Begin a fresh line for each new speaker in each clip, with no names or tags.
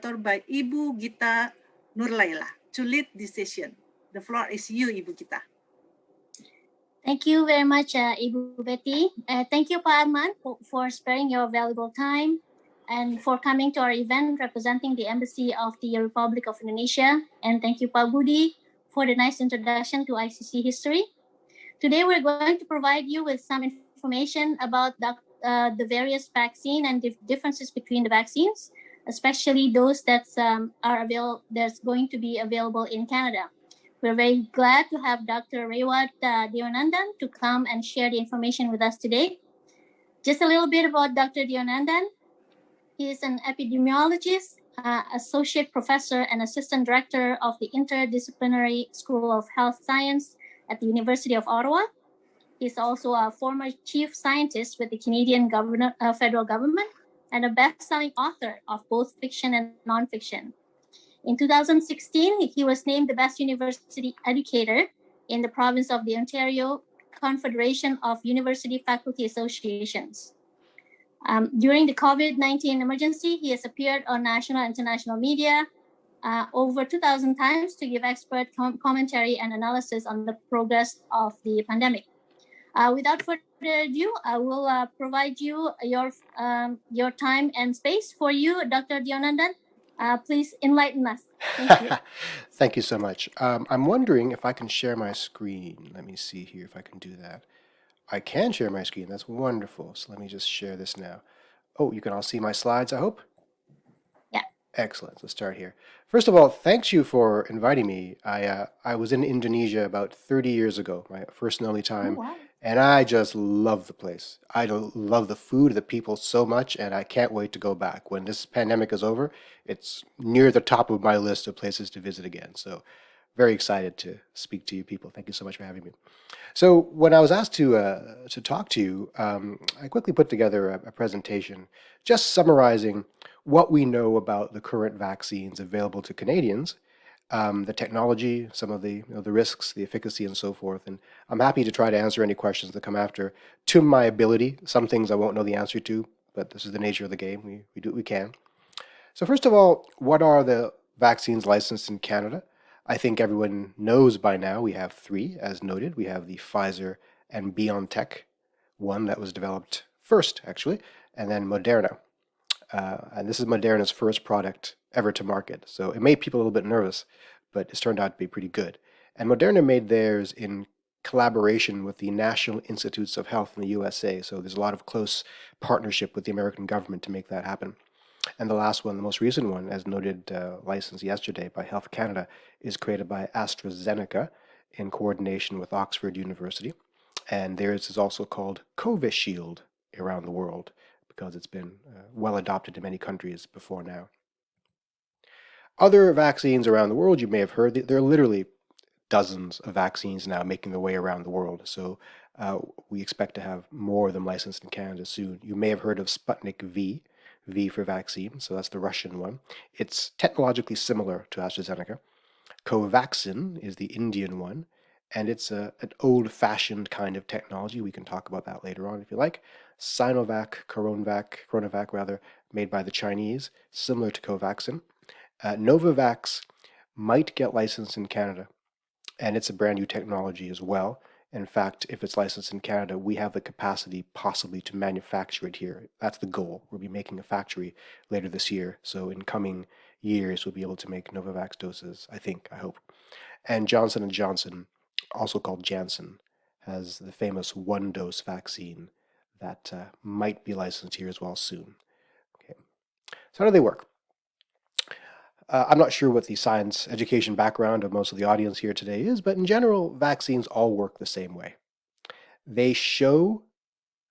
moderator by Ibu Gita Nurlaila to lead this session. The floor is you, Ibu Gita.
Thank you very much, Ibu Betty. Thank you, Pak Arman, for sparing your valuable time and for coming to our event representing the Embassy of the Republic of Indonesia. And thank you, Pak Budi, for the nice introduction to ICC history. Today, we're going to provide you with some information about the various vaccine and differences between the vaccines, especially those that's going to be available in Canada. We're very glad to have Dr. Raywat Deonandan to come and share the information with us today. Just a little bit about Dr. Deonandan. He is an epidemiologist, associate professor, and assistant director of the Interdisciplinary School of Health Science at the University of Ottawa. He's also a former chief scientist with the Canadian federal government and a best-selling author of both fiction and nonfiction. In 2016, he was named the best university educator in the province of the Ontario Confederation of University Faculty Associations. During the COVID-19 emergency, he has appeared on national and international media over 2,000 times to give expert commentary and analysis on the progress of the pandemic. Without further ado, I will provide you your time and space for you, Dr. Deonandan. Please enlighten us. Thank you.
Thank you so much. I'm wondering if I can share my screen. Let me see here if I can do that. I can share my screen. That's wonderful. So let me just share this now. Oh, you can all see my slides, I hope?
Yeah.
Excellent. Let's start here. First of all, thanks you for inviting me. I was in Indonesia about 30 years ago, my first and only time.
Oh, wow.
And I just love the place. I love the food, the people so much, and I can't wait to go back. When this pandemic is over, it's near the top of my list of places to visit again. So very excited to speak to you people. Thank you so much for having me. So when I was asked to talk to you, I quickly put together a presentation just summarizing what we know about the current vaccines available to Canadians, the technology, some of the the risks, the efficacy, and so forth. And I'm happy to try to answer any questions that come after to my ability. Some things I won't know the answer to, but this is the nature of the game. We do what we can. So first of all, what are the vaccines licensed in Canada? I think everyone knows by now we have three, as noted. We have the Pfizer and BioNTech, one that was developed first, actually, and then Moderna. And this is Moderna's first product ever to market. So it made people a little bit nervous, but it's turned out to be pretty good. And Moderna made theirs in collaboration with the National Institutes of Health in the USA. So there's a lot of close partnership with the American government to make that happen. And the last one, the most recent one, as noted, licensed yesterday by Health Canada, is created by AstraZeneca in coordination with Oxford University. And theirs is also called Covishield around the world, because it's been well adopted in many countries before now. Other vaccines around the world, you may have heard, there are literally dozens of vaccines now making their way around the world. So we expect to have more of them licensed in Canada soon. You may have heard of Sputnik V, V for vaccine, so that's the Russian one. It's technologically similar to AstraZeneca. Covaxin is the Indian one, and it's an old-fashioned kind of technology. We can talk about that later on if you like. Sinovac, Coronavac, made by the Chinese, similar to Covaxin. Novavax might get licensed in Canada, and it's a brand new technology as well. In fact, if it's licensed in Canada, we have the capacity possibly to manufacture it here. That's the goal. We'll be making a factory later this year. So in coming years, we'll be able to make Novavax doses, I hope. And Johnson & Johnson, also called Janssen, has the famous one-dose vaccine that might be licensed here as well soon. Okay. So how do they work? I'm not sure what the science education background of most of the audience here today is, but in general, vaccines all work the same way. They show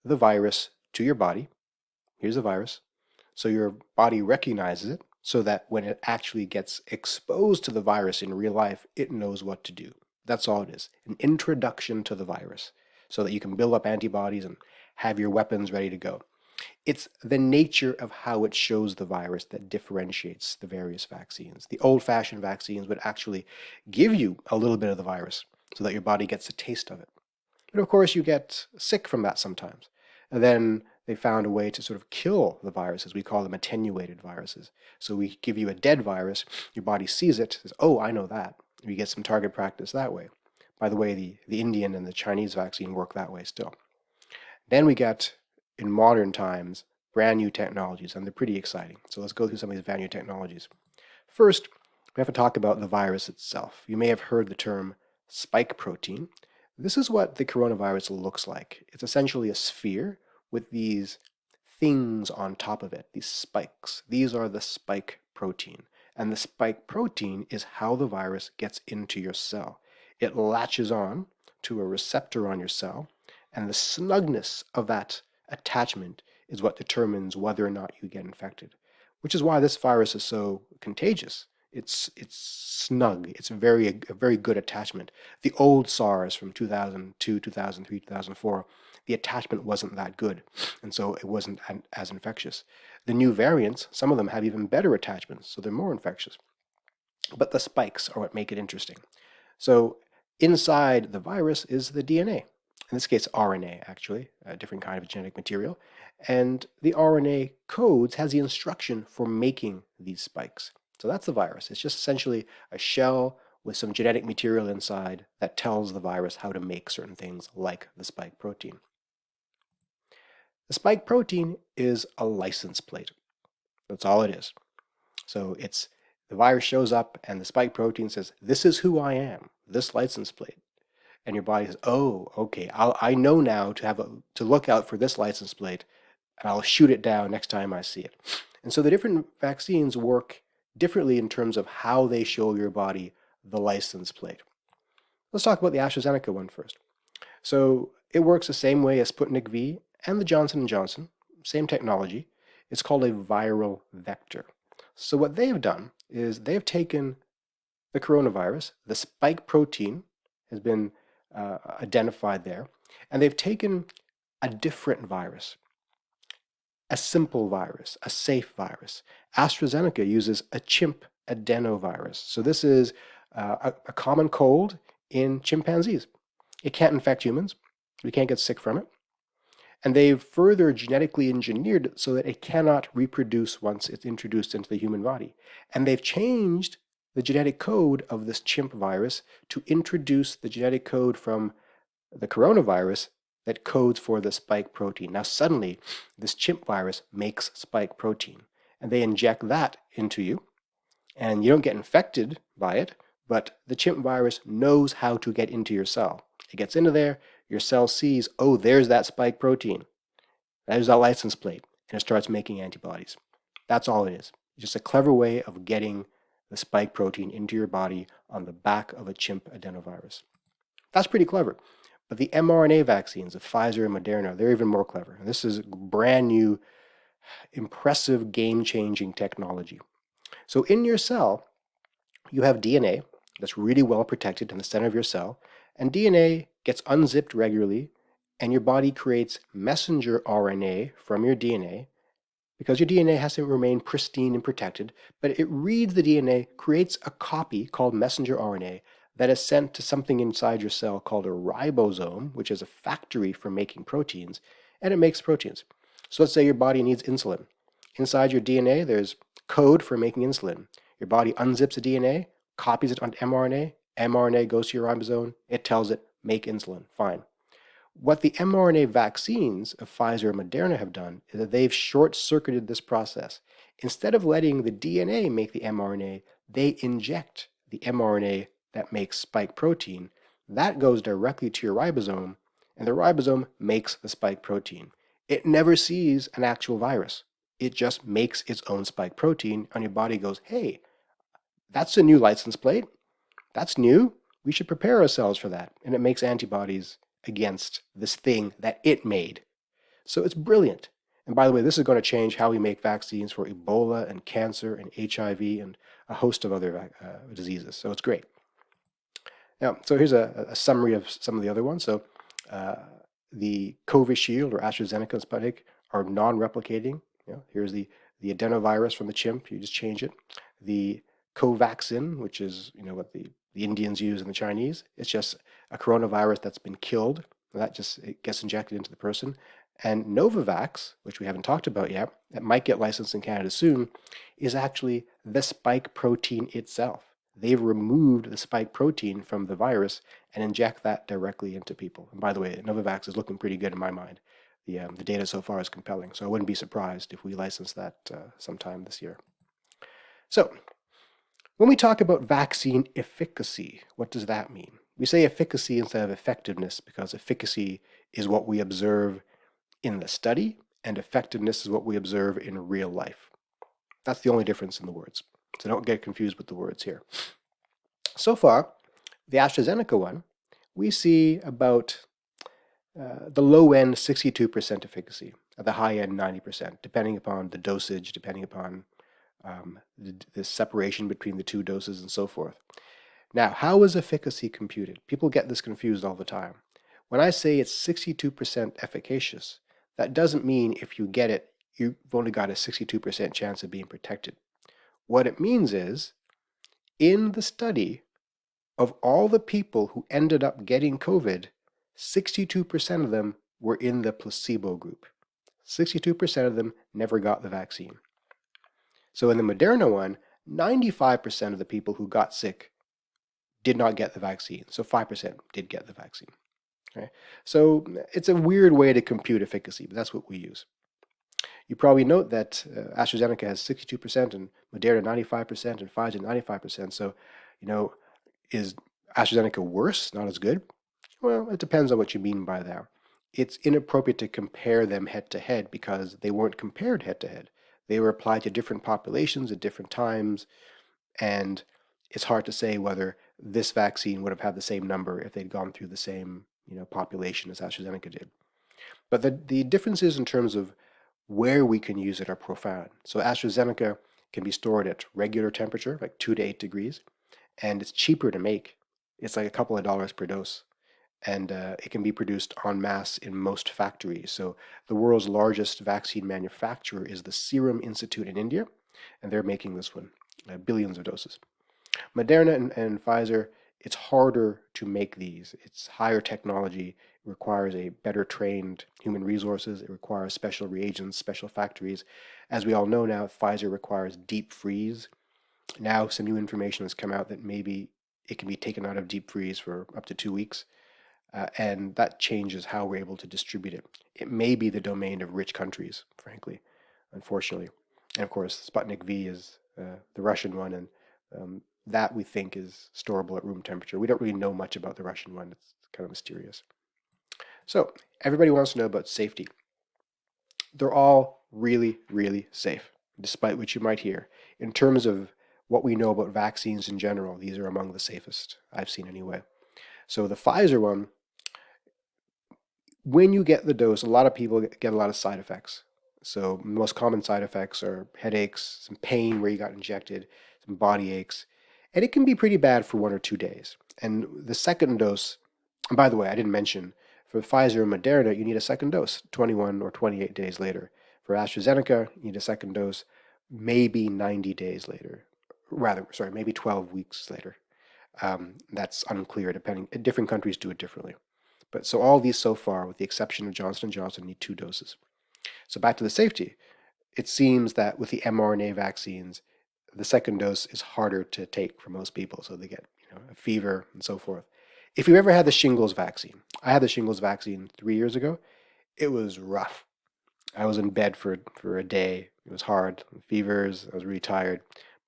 the virus to your body. Here's the virus. So your body recognizes it so that when it actually gets exposed to the virus in real life, it knows what to do. That's all it is, an introduction to the virus so that you can build up antibodies and have your weapons ready to go. It's the nature of how it shows the virus that differentiates the various vaccines. The old-fashioned vaccines would actually give you a little bit of the virus so that your body gets a taste of it. But of course, you get sick from that sometimes. And then they found a way to sort of kill the viruses. We call them attenuated viruses. So we give you a dead virus, your body sees it, says, oh, I know that. You get some target practice that way. By the way, the Indian and the Chinese vaccine work that way still. Then we get, in modern times, brand new technologies, and they're pretty exciting. So let's go through some of these brand new technologies. First, we have to talk about the virus itself. You may have heard the term spike protein. This is what the coronavirus looks like. It's essentially a sphere with these things on top of it, these spikes. These are the spike protein. And the spike protein is how the virus gets into your cell. It latches on to a receptor on your cell, and the snugness of that attachment is what determines whether or not you get infected, which is why this virus is so contagious. It's snug. It's a very good attachment. The old SARS from 2002, 2003, 2004, the attachment wasn't that good, and so it wasn't as infectious. The new variants, some of them have even better attachments, so they're more infectious. But the spikes are what make it interesting. So inside the virus is the DNA. In this case, RNA, actually, a different kind of genetic material. And the RNA codes has the instruction for making these spikes. So that's the virus. It's just essentially a shell with some genetic material inside that tells the virus how to make certain things like the spike protein. The spike protein is a license plate. That's all it is. So the virus shows up and the spike protein says, this is who I am, this license plate. And your body says, oh, okay, I know now to look out for this license plate, and I'll shoot it down next time I see it. And so the different vaccines work differently in terms of how they show your body the license plate. Let's talk about the AstraZeneca one first. So it works the same way as Sputnik V and the Johnson & Johnson, same technology. It's called a viral vector. So what they have done is they have taken the coronavirus, the spike protein has been identified there, and they've taken a different virus, a simple virus, a safe virus. AstraZeneca uses a chimp adenovirus. So this is a common cold in chimpanzees. It can't infect humans. We can't get sick from it. And they've further genetically engineered it so that it cannot reproduce once it's introduced into the human body. And they've changed the genetic code of this chimp virus to introduce the genetic code from the coronavirus that codes for the spike protein. Now suddenly, this chimp virus makes spike protein, and they inject that into you, and you don't get infected by it, but the chimp virus knows how to get into your cell. It gets into there, your cell sees, oh, there's that spike protein. There's that license plate, and it starts making antibodies. That's all it is. It's just a clever way of getting the spike protein into your body on the back of a chimp adenovirus. That's pretty clever. But the mRNA vaccines of Pfizer and Moderna, they're even more clever. And this is brand new, impressive, game-changing technology. So in your cell, you have DNA that's really well protected in the center of your cell, and DNA gets unzipped regularly, and your body creates messenger RNA from your DNA, because your DNA has to remain pristine and protected, but it reads the DNA, creates a copy called messenger RNA that is sent to something inside your cell called a ribosome, which is a factory for making proteins, and it makes proteins. So let's say your body needs insulin. Inside your DNA, there's code for making insulin. Your body unzips the DNA, copies it onto mRNA, mRNA goes to your ribosome, it tells it, make insulin, fine. What the mRNA vaccines of Pfizer and Moderna have done is that they've short-circuited this process. Instead of letting the DNA make the mRNA, they inject the mRNA that makes spike protein. That goes directly to your ribosome, and the ribosome makes the spike protein. It never sees an actual virus. It just makes its own spike protein, and your body goes, hey, that's a new license plate. That's new. We should prepare ourselves for that. And it makes antibodies against this thing that it made. So it's brilliant. And by the way, this is going to change how we make vaccines for Ebola and cancer and HIV and a host of other diseases. So it's great. Now, so here's a summary of some of the other ones. So the Covishield or AstraZeneca and Sputnik are non-replicating. Here's the adenovirus from the chimp. You just change it. The Covaxin, which is what the Indians use and the Chinese, it's just a coronavirus that's been killed. That just it gets injected into the person. And Novavax, which we haven't talked about yet, that might get licensed in Canada soon, is actually the spike protein itself. They've removed the spike protein from the virus and inject that directly into people. And by the way, Novavax is looking pretty good in my mind. The data so far is compelling, so I wouldn't be surprised if we license that sometime this year. So, when we talk about vaccine efficacy, what does that mean? We say efficacy instead of effectiveness because efficacy is what we observe in the study, and effectiveness is what we observe in real life. That's the only difference in the words. So don't get confused with the words here. So far, the AstraZeneca one, we see about the low end 62% efficacy, at the high end 90%, depending upon the dosage, depending upon the separation between the two doses and so forth. Now, how is efficacy computed? People get this confused all the time. When I say it's 62% efficacious, that doesn't mean if you get it, you've only got a 62% chance of being protected. What it means is, in the study, of all the people who ended up getting COVID, 62% of them were in the placebo group. 62% of them never got the vaccine. So in the Moderna one, 95% of the people who got sick did not get the vaccine. So 5% did get the vaccine. Okay? So it's a weird way to compute efficacy, but that's what we use. You probably note that AstraZeneca has 62% and Moderna 95% and Pfizer 95%. So, is AstraZeneca worse, not as good? Well, it depends on what you mean by that. It's inappropriate to compare them head to head because they weren't compared head to head. They were applied to different populations at different times, and it's hard to say whether this vaccine would have had the same number if they'd gone through the same population as AstraZeneca did. But the differences in terms of where we can use it are profound. So AstraZeneca can be stored at regular temperature, like 2 to 8 degrees, and it's cheaper to make. It's like a couple of dollars per dose. And it can be produced en masse in most factories. So the world's largest vaccine manufacturer is the Serum Institute in India, and they're making this one, billions of doses. Moderna and Pfizer, it's harder to make these. It's higher technology. It requires a better trained human resources. It requires special reagents, special factories. As we all know now, Pfizer requires deep freeze. Now some new information has come out that maybe it can be taken out of deep freeze for up to 2 weeks. And that changes how we're able to distribute it. It may be the domain of rich countries, frankly, unfortunately. And of course, Sputnik V is the Russian one, and that we think is storable at room temperature. We don't really know much about the Russian one. It's kind of mysterious. So everybody wants to know about safety. They're all really, really safe, despite what you might hear. In terms of what we know about vaccines in general, these are among the safest I've seen anyway. So the Pfizer one, when you get the dose, a lot of people get a lot of side effects. So the most common side effects are headaches, some pain where you got injected, some body aches, and it can be pretty bad for 1 or 2 days. And the second dose, and by the way, I didn't mention, for Pfizer and Moderna, you need a second dose 21 or 28 days later. For AstraZeneca, you need a second dose maybe 90 days later. Maybe 12 weeks later. That's unclear, depending. Different countries do it differently. But so all these so far, with the exception of Johnson & Johnson, need 2 doses. So back to the safety. It seems that with the mRNA vaccines, the second dose is harder to take for most people. So they get a fever and so forth. If you've ever had the shingles vaccine, I had the shingles vaccine 3 years ago. It was rough. I was in bed for a day. It was hard. Fevers. I was really tired.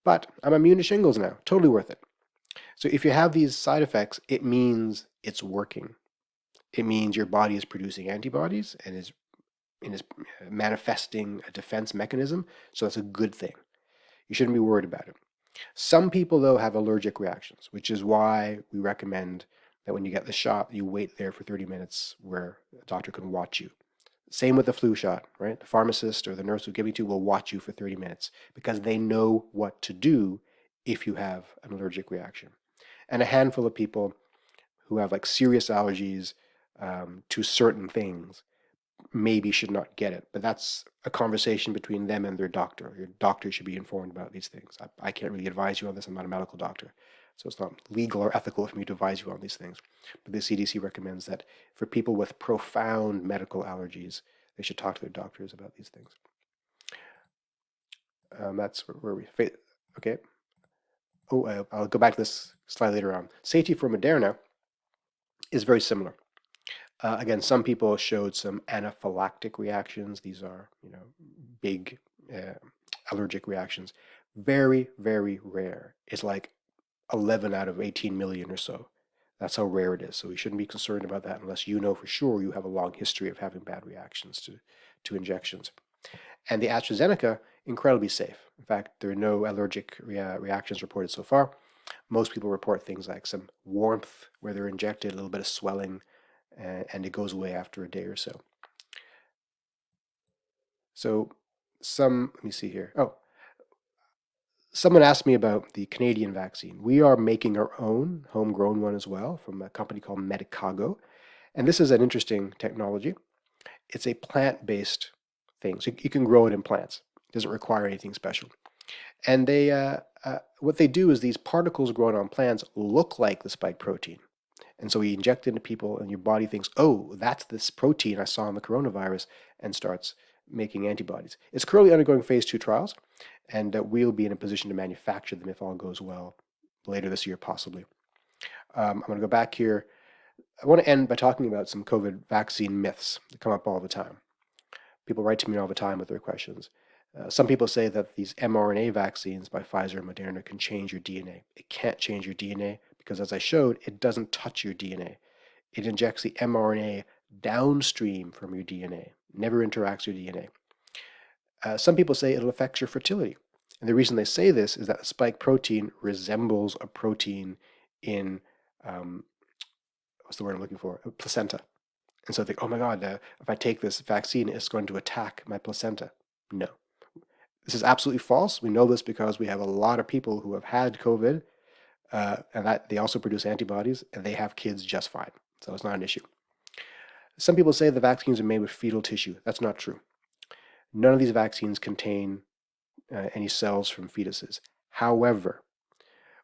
But I'm immune to shingles now. Totally worth it. So if you have these side effects, it means it's working. It means your body is producing antibodies and is manifesting a defense mechanism. So that's a good thing. You shouldn't be worried about it. Some people, though, have allergic reactions, which is why we recommend that when you get the shot, you wait there for 30 minutes where a doctor can watch you. Same with the flu shot, right? The pharmacist or the nurse who give you to will watch you for 30 minutes because they know what to do if you have an allergic reaction. And a handful of people who have like serious allergies to certain things maybe should not get it. But that's a conversation between them and their doctor. Your doctor should be informed about these things. I can't really advise you on this. I'm not a medical doctor. So it's not legal or ethical for me to advise you on these things. But the CDC recommends that for people with profound medical allergies, they should talk to their doctors about these things. That's where we okay. Oh, I'll go back to this slide later on. Safety for Moderna is very similar. Again, some people showed some anaphylactic reactions. These are, big allergic reactions. Very, very rare. It's like 11 out of 18 million or so. That's how rare it is. So we shouldn't be concerned about that unless you know for sure you have a long history of having bad reactions to injections. And the AstraZeneca, incredibly safe. In fact, there are no allergic reactions reported so far. Most people report things like some warmth where they're injected, a little bit of swelling, and it goes away after a day or so. So let me see here. Oh, someone asked me about the Canadian vaccine. We are making our own homegrown one as well from a company called Medicago. And this is an interesting technology. It's a plant-based thing. So you can grow it in plants. It doesn't require anything special. And what they do is these particles grown on plants look like the spike protein. And so we inject it into people and your body thinks, oh, that's this protein I saw in the coronavirus, and starts making antibodies. It's currently undergoing phase 2 trials, and we'll be in a position to manufacture them if all goes well later this year, possibly. I'm going to go back here. I want to end by talking about some COVID vaccine myths that come up all the time. People write to me all the time with their questions. Some people say that these mRNA vaccines by Pfizer and Moderna can change your DNA. It can't change your DNA because, as I showed, it doesn't touch your DNA. It injects the mRNA downstream from your DNA, never interacts with your DNA. Some people say it'll affect your fertility. And the reason they say this is that the spike protein resembles a protein in, what's the word I'm looking for? A placenta. And so they think, oh my God, if I take this vaccine, it's going to attack my placenta. No. This is absolutely false. We know this because we have a lot of people who have had COVID, and that they also produce antibodies, and they have kids just fine. So it's not an issue. Some people say the vaccines are made with fetal tissue. That's not true. None of these vaccines contain any cells from fetuses. However,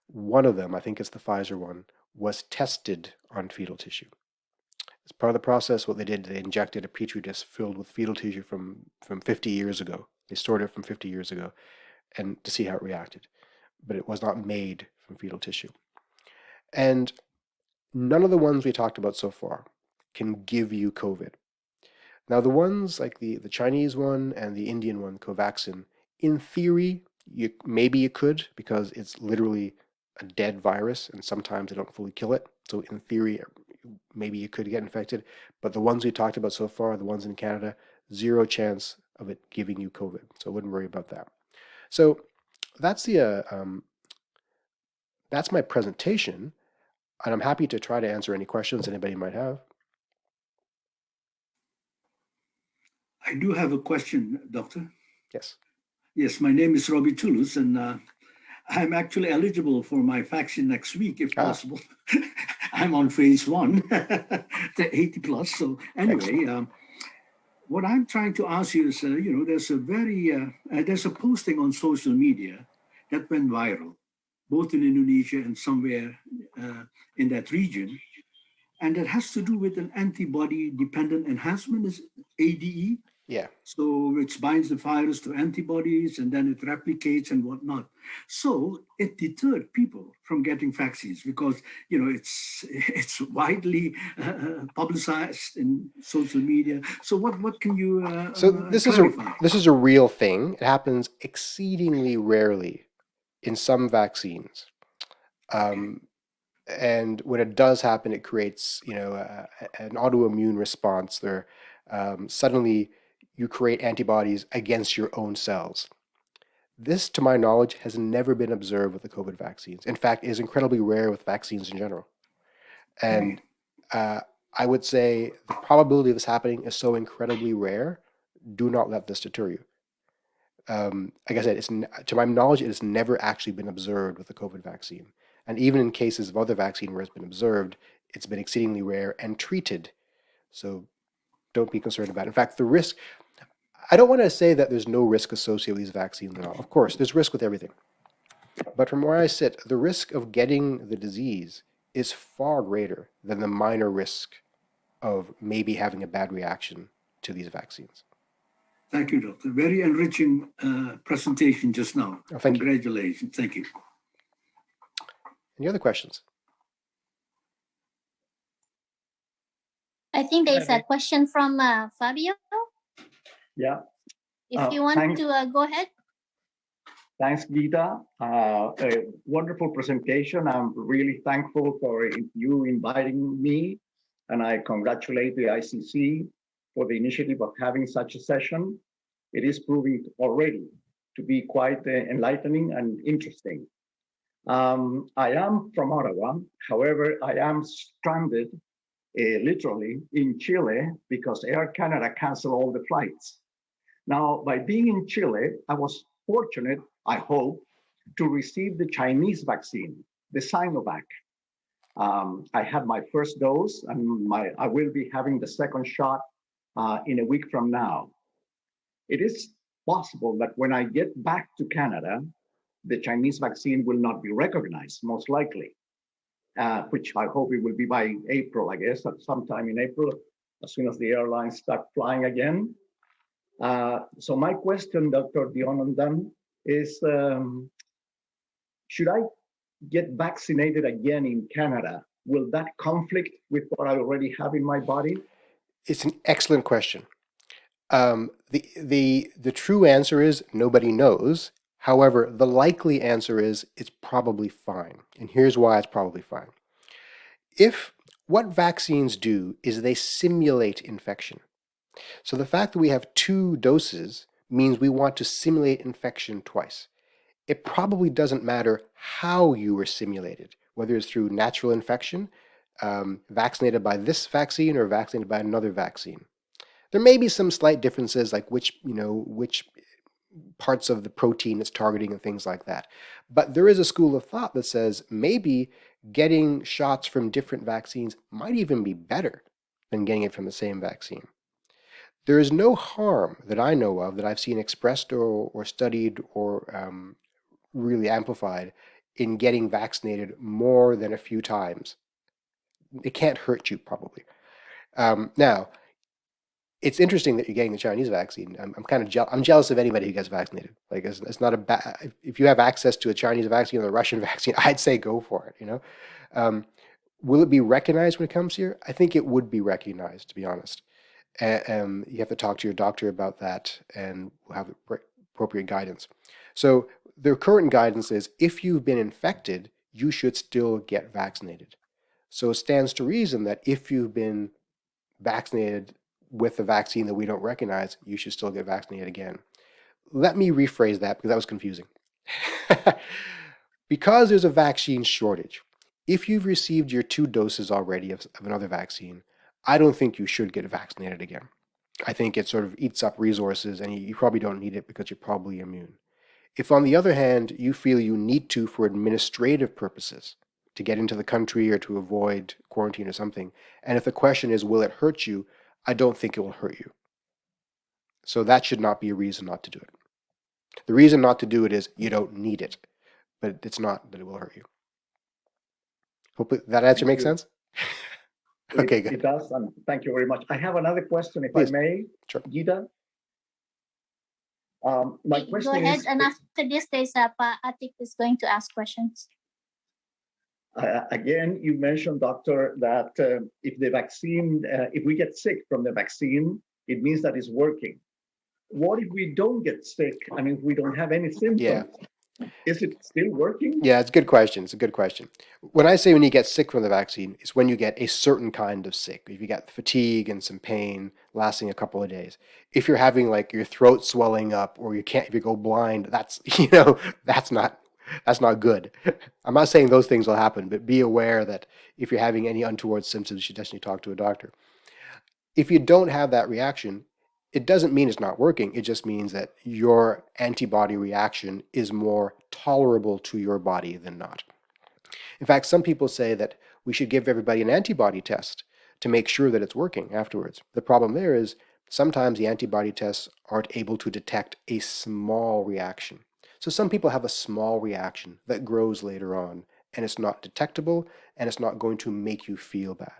one of them, I think it's the Pfizer one, was tested on fetal tissue. As part of the process, what they did, they injected a petri dish filled with fetal tissue from 50 years ago. They stored it from 50 years ago and to see how it reacted. But it was not made from fetal tissue. And none of the ones we talked about so far can give you COVID. Now, the ones like the Chinese one and the Indian one, Covaxin, in theory, maybe you could, because it's literally a dead virus and sometimes they don't fully kill it. So in theory, maybe you could get infected. But the ones we talked about so far, the ones in Canada, zero chance of it giving you COVID. So I wouldn't worry about that. So that's that's my presentation, and I'm happy to try to answer any questions anybody might have.
I do have a question, Doctor.
Yes.
Yes, my name is Robbie Toulouse, and I'm actually eligible for my vaccine next week, if possible. I'm on phase 1, the 80 plus. So anyway, what I'm trying to ask you is, there's a posting on social media that went viral, both in Indonesia and somewhere in that region. And that has to do with an antibody-dependent enhancement, is ADE.
Yeah.
So which binds the virus to antibodies and then it replicates and whatnot. So it deterred people from getting vaccines because it's widely publicized in social media. So what can you
so this
clarify?
This is a real thing. It happens exceedingly rarely in some vaccines. And when it does happen, it creates an autoimmune response. There, suddenly you create antibodies against your own cells. This, to my knowledge, has never been observed with the COVID vaccines. In fact, it is incredibly rare with vaccines in general. And I would say the probability of this happening is so incredibly rare. Do not let this deter you. Like I said, to my knowledge, it has never actually been observed with the COVID vaccine. And even in cases of other vaccine where it's been observed, it's been exceedingly rare and treated. So don't be concerned about it. In fact, the risk, I don't want to say that there's no risk associated with these vaccines at all. Of course, there's risk with everything. But from where I sit, the risk of getting the disease is far greater than the minor risk of maybe having a bad reaction to these vaccines.
Thank you, Doctor. Very enriching presentation just now.
Oh, thank you.
Congratulations. Thank you.
Any other questions?
I think there's a question from Fabio.
Yeah.
If you want
thanks.
to go ahead.
Thanks, Gita. A wonderful presentation. I'm really thankful for you inviting me, and I congratulate the ICC for the initiative of having such a session. It is proving already to be quite enlightening and interesting. I am from Ottawa. However, I am stranded literally in Chile because Air Canada canceled all the flights. Now, by being in Chile, I was fortunate, I hope, to receive the Chinese vaccine, the Sinovac. I had my first dose, and I will be having the second shot in a week from now. It is possible that when I get back to Canada, the Chinese vaccine will not be recognized, most likely, which I hope it will be by April, I guess, at sometime in April, as soon as the airlines start flying again. So my question, Dr. Deonandan, is should I get vaccinated again in Canada? Will that conflict with what I already have in my body?
It's an excellent question. The true answer is nobody knows. However, the likely answer is it's probably fine. And here's why it's probably fine. What vaccines do is they simulate infection. So the fact that we have 2 doses means we want to simulate infection twice. It probably doesn't matter how you were simulated, whether it's through natural infection, vaccinated by this vaccine or vaccinated by another vaccine. There may be some slight differences, like which parts of the protein it's targeting and things like that. But there is a school of thought that says maybe getting shots from different vaccines might even be better than getting it from the same vaccine. There is no harm that I know of that I've seen expressed or studied or really amplified in getting vaccinated more than a few times. It can't hurt you, probably. Now, it's interesting that you're getting the Chinese vaccine. I'm jealous of anybody who gets vaccinated. Like, it's not a bad. If you have access to a Chinese vaccine or a Russian vaccine, I'd say go for it. Will it be recognized when it comes here? I think it would be recognized, to be honest. You have to talk to your doctor about that and have appropriate guidance. So the current guidance is if you've been infected, you should still get vaccinated. So it stands to reason that if you've been vaccinated with a vaccine that we don't recognize, you should still get vaccinated again. Let me rephrase that because that was confusing. Because there's a vaccine shortage, if you've received your 2 doses already of another vaccine, I don't think you should get vaccinated again. I think it sort of eats up resources and you probably don't need it because you're probably immune. If, on the other hand, you feel you need to for administrative purposes, to get into the country or to avoid quarantine or something, and if the question is, will it hurt you, I don't think it will hurt you. So that should not be a reason not to do it. The reason not to do it is you don't need it, but it's not that it will hurt you. Hopefully that answer makes sense? Okay, good.
It does, and thank you very much. I have another question, if
Please.
I may,
Sure.
Gita. My question
Go ahead,
is,
and after this, there's Pa Atik is going to ask questions.
again, you mentioned, doctor, that if the vaccine, if we get sick from the vaccine, it means that it's working. What if we don't get sick and if we don't have any symptoms?
Yeah.
Is it still working?
Yeah, it's a good question. It's a good question. When I say when you get sick from the vaccine, it's when you get a certain kind of sick. If you get fatigue and some pain lasting a couple of days. If you're having like your throat swelling up or if you go blind, that's not good. I'm not saying those things will happen, but be aware that if you're having any untoward symptoms, you should definitely talk to a doctor. If you don't have that reaction, it doesn't mean it's not working. It just means that your antibody reaction is more tolerable to your body than not. In fact, some people say that we should give everybody an antibody test to make sure that it's working afterwards. The problem there is sometimes the antibody tests aren't able to detect a small reaction. So some people have a small reaction that grows later on, and it's not detectable, and it's not going to make you feel bad.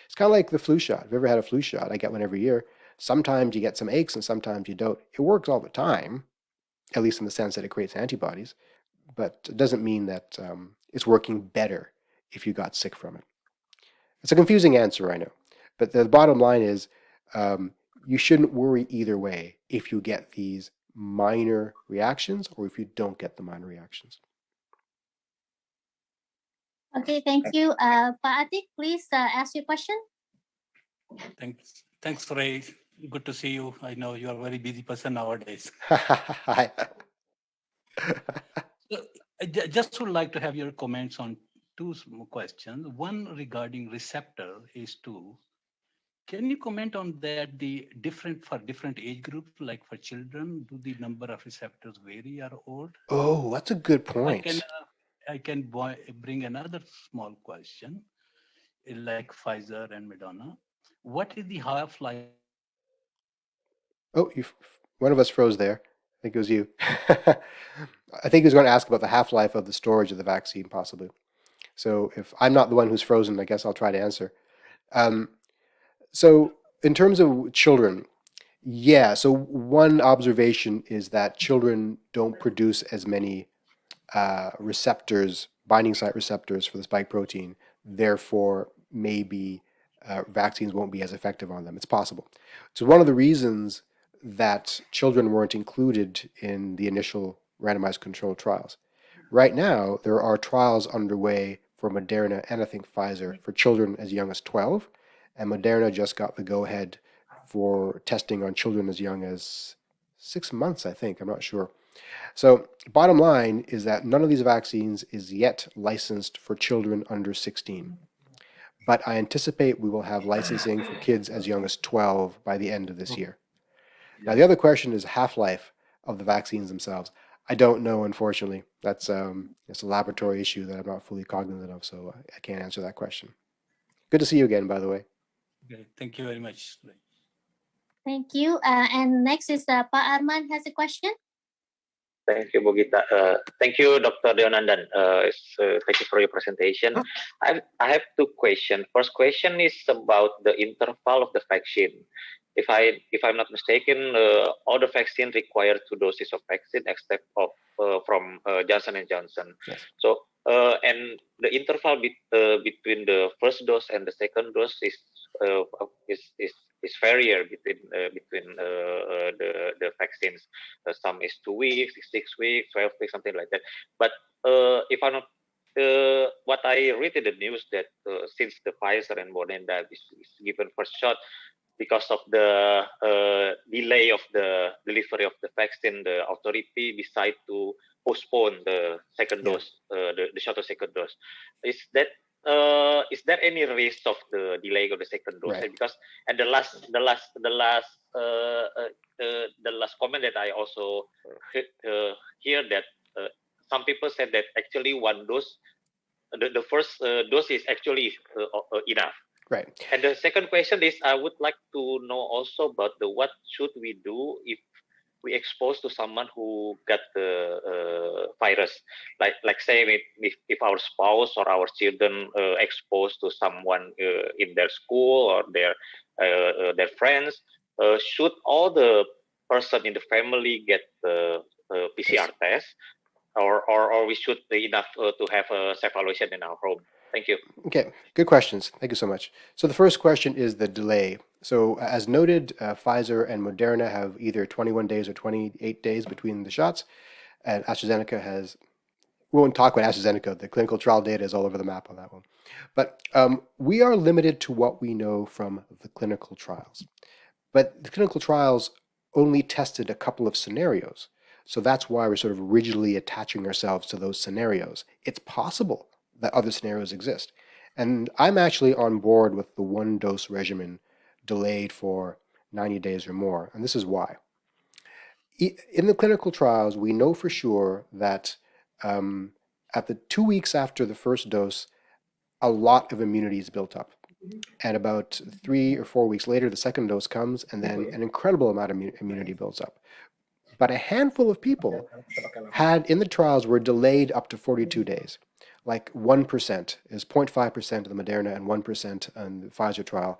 It's kind of like the flu shot. If you've ever had a flu shot, I get one every year. Sometimes you get some aches and sometimes you don't. It works all the time, at least in the sense that it creates antibodies, but it doesn't mean that it's working better if you got sick from it. It's a confusing answer, I know, but the bottom line is you shouldn't worry either way if you get these minor reactions or if you don't get the minor reactions.
Okay, thank you. Pak Atik, please ask your question.
Thanks, Ray. Good to see you. I know you are a very busy person nowadays.
Hi.
I just would like to have your comments on two questions. One regarding receptor ACE2. Can you comment on that? The different for different age groups, like for children, do the number of receptors vary or old?
Oh, that's a good point.
I can bring another small question, like Pfizer and Moderna. What is the half-life?
Oh, one of us froze there. I think it was you. I think he was going to ask about the half-life of the storage of the vaccine, possibly. So if I'm not the one who's frozen, I guess I'll try to answer. So in terms of children, yeah, so one observation is that children don't produce as many receptors, binding site receptors for the spike protein. Therefore, maybe vaccines won't be as effective on them. It's possible. So one of the reasons that children weren't included in the initial randomized controlled trials. Right now, there are trials underway for Moderna and I think Pfizer for children as young as 12, and Moderna just got the go-ahead for testing on children as young as 6 months, I think. I'm not sure. So bottom line is that none of these vaccines is yet licensed for children under 16. But I anticipate we will have licensing for kids as young as 12 by the end of this year. Now, the other question is half-life of the vaccines themselves. I don't know, unfortunately. That's it's a laboratory issue that I'm not fully cognizant of, so I can't answer that question. Good to see you again, by the way.
Okay, thank you very much.
Thank you. And next is Pak Arman has a question.
Thank you, Bogita. Thank you, Dr. Deonandan. Thank you for your presentation. I have two questions. First question is about the interval of the vaccine. If I'm not mistaken, all the vaccine require 2 doses of vaccine except of from Johnson and Johnson.
Yes.
So and the interval between the first dose and the second dose is varier between the vaccines. Some is 2 weeks, 6 weeks, 12 weeks, something like that. But if I'm not what I read in the news that since the Pfizer and Moderna is given first shot, because of the delay of the delivery of the vaccine, the authority decide to postpone the second dose, the shot of second dose. Is there any risk of the delay of the second dose?
Right.
Because and the last comment that I also hear that some people said that actually one dose, the first dose is actually enough.
Right.
And the second question is, I would like to know also about what should we do if we expose to someone who got the virus, like say if our spouse or our children exposed to someone in their school or their friends, should all the person in the family get the PCR test, or we should be enough to have a self-evaluation in our home? Thank you.
Okay, good questions. Thank you so much. So the first question is the delay. So as noted, Pfizer and Moderna have either 21 days or 28 days between the shots, and AstraZeneca has, we won't talk about AstraZeneca, the clinical trial data is all over the map on that one. But we are limited to what we know from the clinical trials. But the clinical trials only tested a couple of scenarios. So that's why we're sort of rigidly attaching ourselves to those scenarios. It's possible that other scenarios exist. And I'm actually on board with the 1-dose regimen delayed for 90 days or more. And this is why. In the clinical trials, we know for sure that at the 2 weeks after the first dose, a lot of immunity is built up. And about 3 or 4 weeks later, the second dose comes, and then an incredible amount of immunity builds up. But a handful of people had, in the trials, were delayed up to 42 days. Like 1% is 0.5% of the Moderna and 1% on the Pfizer trial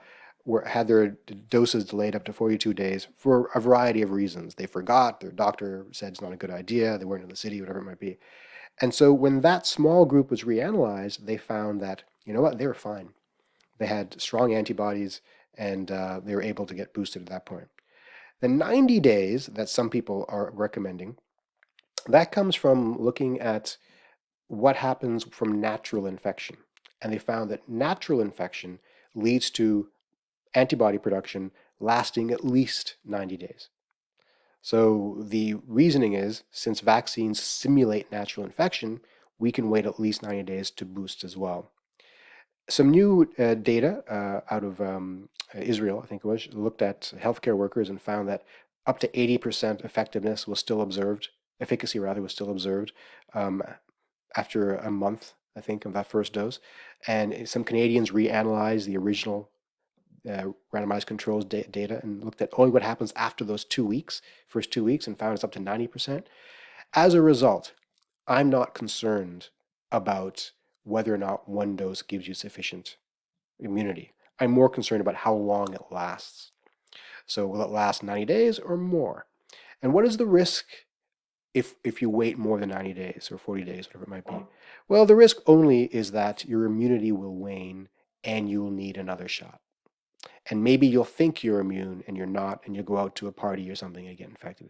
had their doses delayed up to 42 days for a variety of reasons. They forgot, their doctor said it's not a good idea, they weren't in the city, whatever it might be. And so when that small group was reanalyzed, they found that, you know what, they were fine. They had strong antibodies, and they were able to get boosted at that point. The 90 days that some people are recommending, that comes from looking at what happens from natural infection. And they found that natural infection leads to antibody production lasting at least 90 days. So the reasoning is, since vaccines simulate natural infection, we can wait at least 90 days to boost as well. Some new data out of Israel, I think it was, looked at healthcare workers and found that up to 80% effectiveness was still observed, efficacy rather was still observed after a month, I think, of that first dose. And some Canadians reanalyzed the original randomized controls data and looked at only what happens after those 2 weeks, first 2 weeks, and found it's up to 90%. As a result, I'm not concerned about whether or not one dose gives you sufficient immunity. I'm more concerned about how long it lasts. So will it last 90 days or more? And what is the risk if you wait more than 90 days or 40 days, whatever it might be? Well, the risk only is that your immunity will wane and you'll need another shot. And maybe you'll think you're immune and you're not, and you'll go out to a party or something and get infected.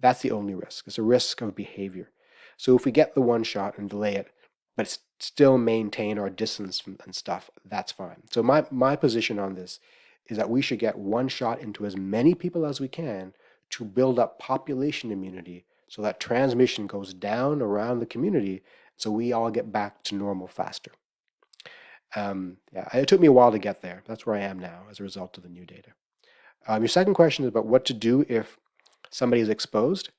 That's the only risk. It's a risk of behavior. So if we get the one shot and delay it, but still maintain our distance and stuff, that's fine. So my position on this is that we should get one shot into as many people as we can to build up population immunity so that transmission goes down around the community so we all get back to normal faster. Yeah, it took me a while to get there. That's where I am now as a result of the new data. Your second question is about what to do if somebody is exposed.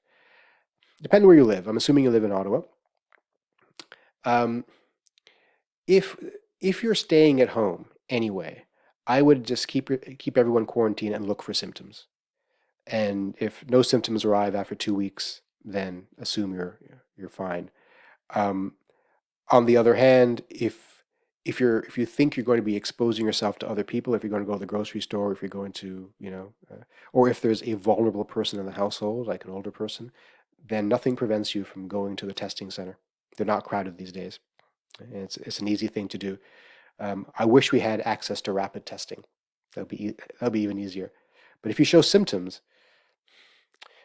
Depending where you live. I'm assuming you live in Ottawa. If you're staying at home anyway, I would just keep everyone quarantined and look for symptoms. And if no symptoms arrive after 2 weeks, then assume you're fine. On the other hand, if you think you're going to be exposing yourself to other people, if you're going to go to the grocery store, if you're going to, or if there's a vulnerable person in the household, like an older person, then nothing prevents you from going to the testing center. They're not crowded these days. It's an easy thing to do. I wish we had access to rapid testing. That'll be even easier. But if you show symptoms,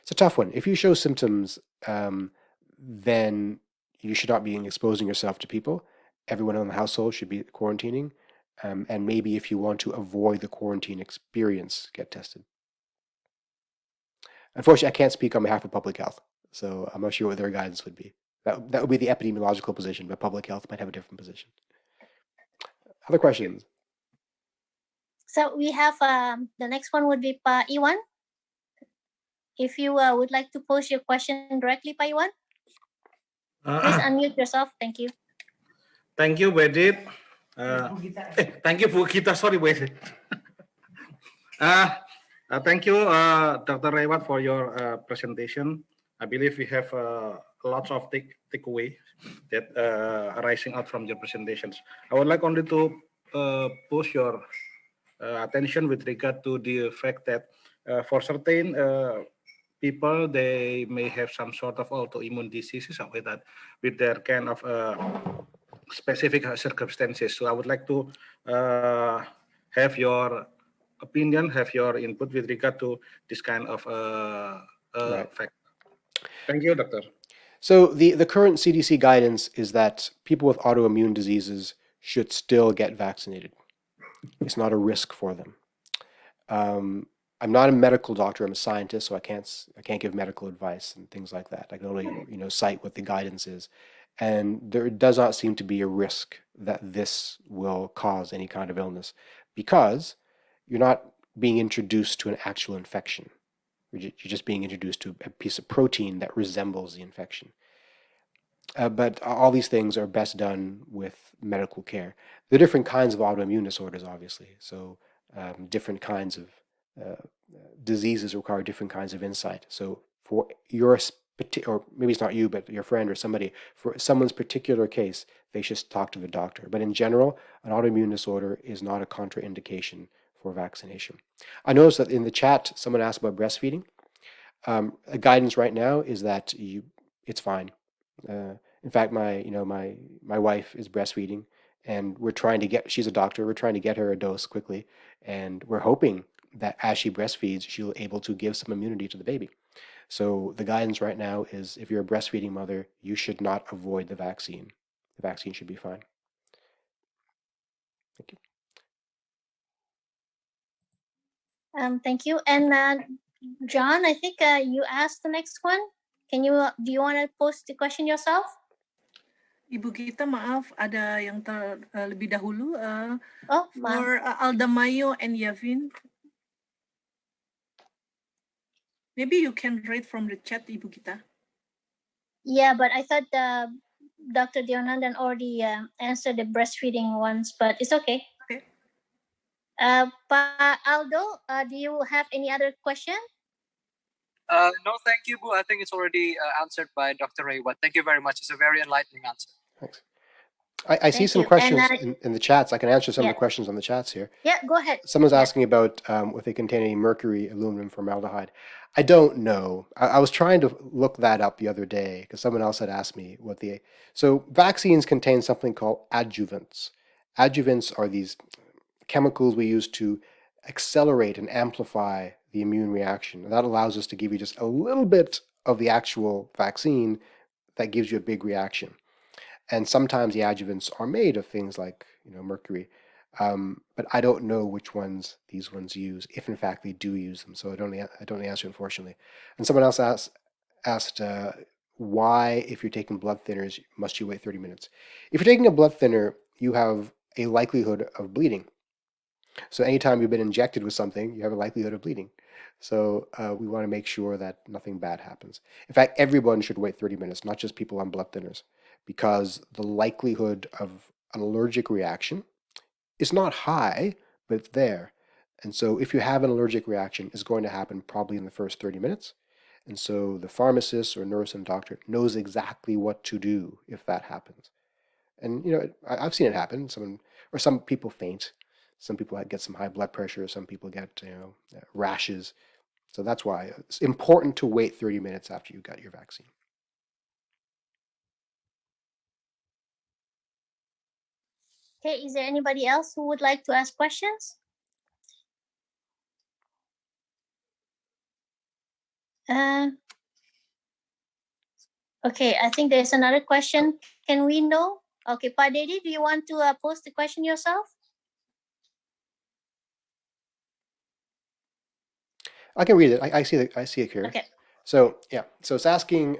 it's a tough one. If you show symptoms, then you should not be exposing yourself to people. Everyone in the household should be quarantining. And maybe if you want to avoid the quarantine experience, get tested. Unfortunately, I can't speak on behalf of public health, so I'm not sure what their guidance would be. That would be the epidemiological position, but public health might have a different position. Other questions?
So we have the next one would be Pa Iwan. If you would like to pose your question directly, Pa Iwan, please unmute yourself. Thank you.
Thank you, Bedit. Thank you, Bukita. Sorry, Bedit. Thank you, Dr. Raywat, for your presentation. I believe we have lots of takeaway that arising out from your presentations. I would like only to push your attention with regard to the fact that for certain people, they may have some sort of autoimmune diseases with their kind of specific circumstances. So I would like to have your opinion, have your input with regard to this kind of fact. Thank you, Doctor.
So the current CDC guidance is that people with autoimmune diseases should still get vaccinated. It's not a risk for them. I'm not a medical doctor. I'm a scientist, so I can't give medical advice and things like that. I can only cite what the guidance is, and there does not seem to be a risk that this will cause any kind of illness because you're not being introduced to an actual infection. You're just being introduced to a piece of protein that resembles the infection. But all these things are best done with medical care. There are different kinds of autoimmune disorders, obviously. So different kinds of diseases require different kinds of insight. So for your, or maybe it's not you, but your friend or somebody, for someone's particular case, they should talk to the doctor. But in general, an autoimmune disorder is not a contraindication for vaccination. I noticed that in the chat, someone asked about breastfeeding. Guidance right now is that it's fine. In fact, my wife is breastfeeding, and she's a doctor. We're trying to get her a dose quickly, and we're hoping that as she breastfeeds, she'll able to give some immunity to the baby. So the guidance right now is if you're a breastfeeding mother, you should not avoid the vaccine. The vaccine should be fine. Thank you.
Thank you. And John, I think you asked the next one. Do you want to post the question yourself?
Ibu Gita, maaf, ada yang lebih dahulu.
Maaf.
For Aldamayo and Yavin. Maybe you can read from the chat, Ibu Gita.
Yeah, but I thought Dr. Deonandan already answered the breastfeeding ones, but it's okay.
Okay.
Pa Aldo, do you have any other question?
No, thank you, Bu. I think it's already answered by Dr. Raywat. Thank you very much. It's a very enlightening answer.
Thanks. I see some questions in the chats. I can answer some of the questions on the chats here.
Yeah, go ahead.
Someone's asking about if they contain any mercury, aluminum, formaldehyde. I don't know. I was trying to look that up the other day because someone else had asked me what the... So vaccines contain something called adjuvants. Adjuvants are these chemicals we use to accelerate and amplify the immune reaction. And that allows us to give you just a little bit of the actual vaccine that gives you a big reaction. And sometimes the adjuvants are made of things like mercury. But I don't know which ones these ones use, if in fact they do use them. So I don't answer, unfortunately. And someone else asked why, if you're taking blood thinners, must you wait 30 minutes? If you're taking a blood thinner, you have a likelihood of bleeding. So anytime you've been injected with something, you have a likelihood of bleeding. So we want to make sure that nothing bad happens. In fact, everyone should wait 30 minutes, not just people on blood thinners, because the likelihood of an allergic reaction is not high, but it's there. And so if you have an allergic reaction, it's going to happen probably in the first 30 minutes. And so the pharmacist or nurse and doctor knows exactly what to do if that happens. And I've seen it happen. Some people faint. Some people get some high blood pressure. Some people get rashes. So that's why it's important to wait 30 minutes after you got your vaccine.
Okay, is there anybody else who would like to ask questions? Okay, I think there's another question. Can we know? Okay, Pa Dedi, do you want to post the question yourself?
I can read it. I see it here.
Okay.
So yeah, so it's asking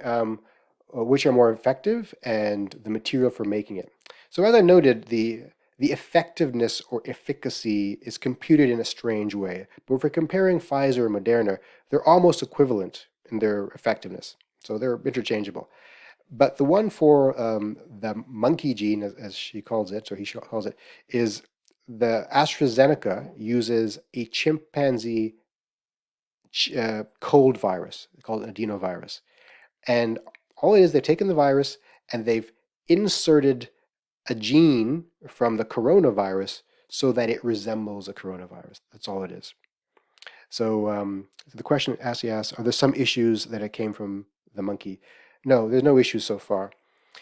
which are more effective and the material for making it. So as I noted, the effectiveness or efficacy is computed in a strange way. But if we're comparing Pfizer and Moderna, they're almost equivalent in their effectiveness. So they're interchangeable. But the one for the monkey gene, as she calls it, or he calls it, is the AstraZeneca uses a chimpanzee cold virus called an adenovirus. And all it is, they've taken the virus and they've inserted a gene from the coronavirus so that it resembles a coronavirus. That's all it is. So the question asks, are there some issues that it came from the monkey? No, there's no issues so far.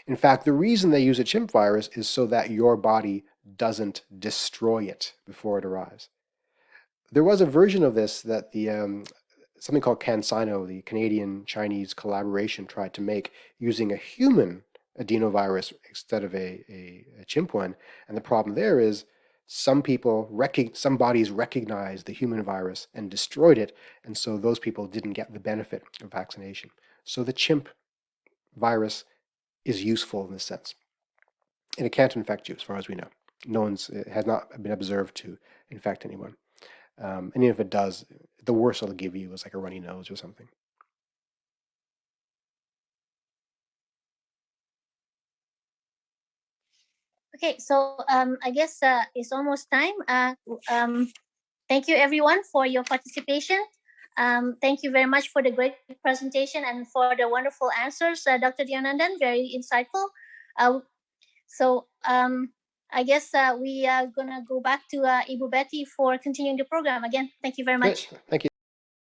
In fact, the reason they use a chimp virus is so that your body doesn't destroy it before it arrives. There was a version of this that something called CanSino, the Canadian-Chinese collaboration, tried to make using a human adenovirus instead of a chimp one. And the problem there is some bodies recognized the human virus and destroyed it, and so those people didn't get the benefit of vaccination. So the chimp virus is useful in this sense. And it can't infect you, as far as we know. It has not been observed to infect anyone. And even if it does, the worst it'll give you is like a runny nose or something.
Okay, so I guess it's almost time. Thank you everyone for your participation. Thank you very much for the great presentation and for the wonderful answers, Dr. Deonandan, very insightful. So I guess we are gonna go back to Ibu Betty for continuing the program. Again, thank you very much.
Thank you.